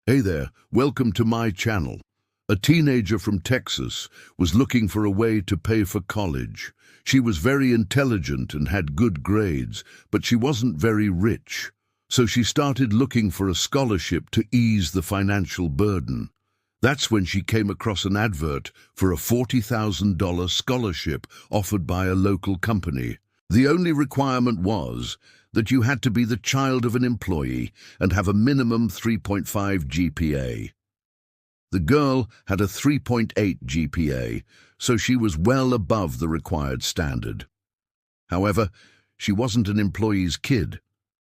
Hey there, welcome to my channel. A teenager from Texas was looking for a way to pay for college. She was very intelligent and had good grades, but she wasn't very rich. So she started looking for a scholarship to ease the financial burden. That's when she came across an advert for a $40,000 scholarship offered by a local company. The only requirement was that you had to be the child of an employee and have a minimum 3.5 GPA. The girl had a 3.8 GPA, so she was well above the required standard. However, she wasn't an employee's kid.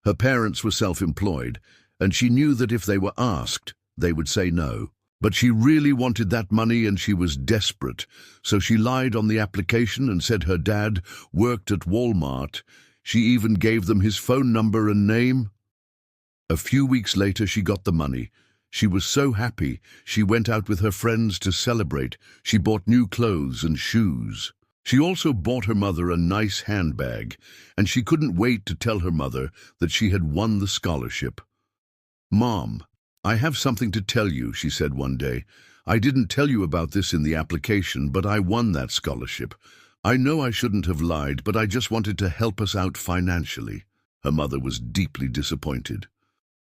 Her parents were self-employed, and she knew that if they were asked, they would say no. But she really wanted that money and she was desperate, so she lied on the application and said her dad worked at Walmart. She even gave them his phone number and name. A few weeks later, she got the money. She was so happy, she went out with her friends to celebrate. She bought new clothes and shoes. She also bought her mother a nice handbag, and she couldn't wait to tell her mother that she had won the scholarship. "Mom, I have something to tell you," she said one day. "I didn't tell you about this in the application, but I won that scholarship. I know I shouldn't have lied, but I just wanted to help us out financially." Her mother was deeply disappointed.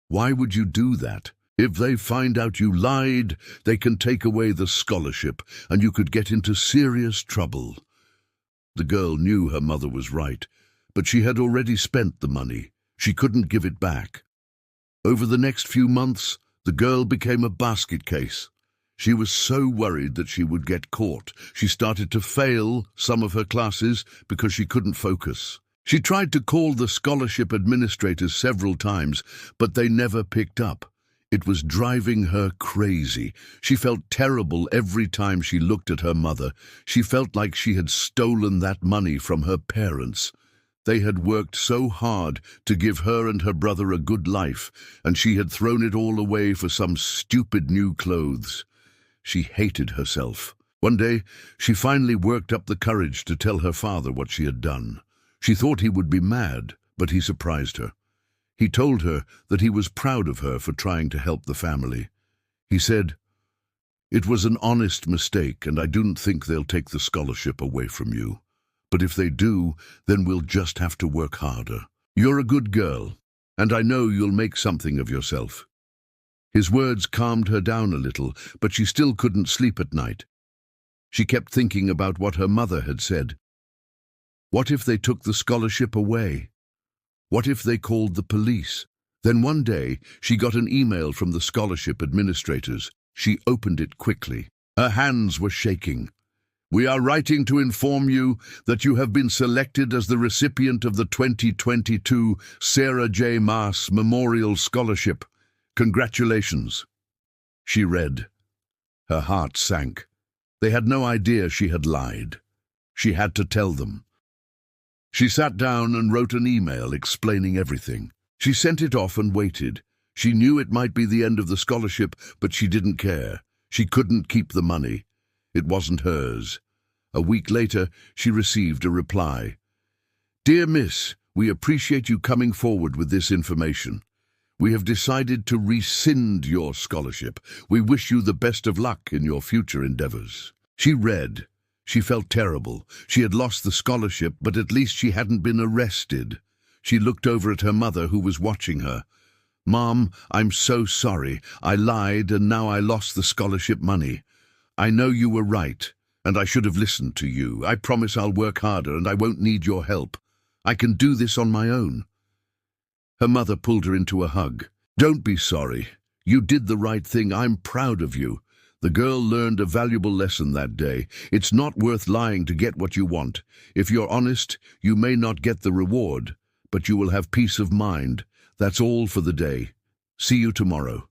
"Why would you do that? If they find out you lied, they can take away the scholarship, and you could get into serious trouble." The girl knew her mother was right, but she had already spent the money. She couldn't give it back. Over the next few months, the girl became a basket case. She was so worried that she would get caught. She started to fail some of her classes because she couldn't focus. She tried to call the scholarship administrators several times, but they never picked up. It was driving her crazy. She felt terrible every time she looked at her mother. She felt like she had stolen that money from her parents. They had worked so hard to give her and her brother a good life, and she had thrown it all away for some stupid new clothes. She hated herself. One day, she finally worked up the courage to tell her father what she had done. She thought he would be mad, but he surprised her. He told her that he was proud of her for trying to help the family. He said, "It was an honest mistake, and I don't think they'll take the scholarship away from you. But if they do, then we'll just have to work harder. You're a good girl, and I know you'll make something of yourself." His words calmed her down a little, but she still couldn't sleep at night. She kept thinking about what her mother had said. What if they took the scholarship away? What if they called the police? Then one day, she got an email from the scholarship administrators. She opened it quickly. Her hands were shaking. "We are writing to inform you that you have been selected as the recipient of the 2022 Sarah J. Maas Memorial Scholarship. Congratulations." She read. Her heart sank. They had no idea she had lied. She had to tell them. She sat down and wrote an email explaining everything. She sent it off and waited. She knew it might be the end of the scholarship, but she didn't care. She couldn't keep the money. It wasn't hers. A week later, she received a reply. "Dear Miss, we appreciate you coming forward with this information. We have decided to rescind your scholarship. We wish you the best of luck in your future endeavors." She read. She felt terrible. She had lost the scholarship, but at least she hadn't been arrested. She looked over at her mother, who was watching her. "Mom, I'm so sorry. I lied, and now I lost the scholarship money. I know you were right, and I should have listened to you. I promise I'll work harder, and I won't need your help. I can do this on my own." Her mother pulled her into a hug. "Don't be sorry. You did the right thing. I'm proud of you." The girl learned a valuable lesson that day. It's not worth lying to get what you want. If you're honest, you may not get the reward, but you will have peace of mind. That's all for the day. See you tomorrow.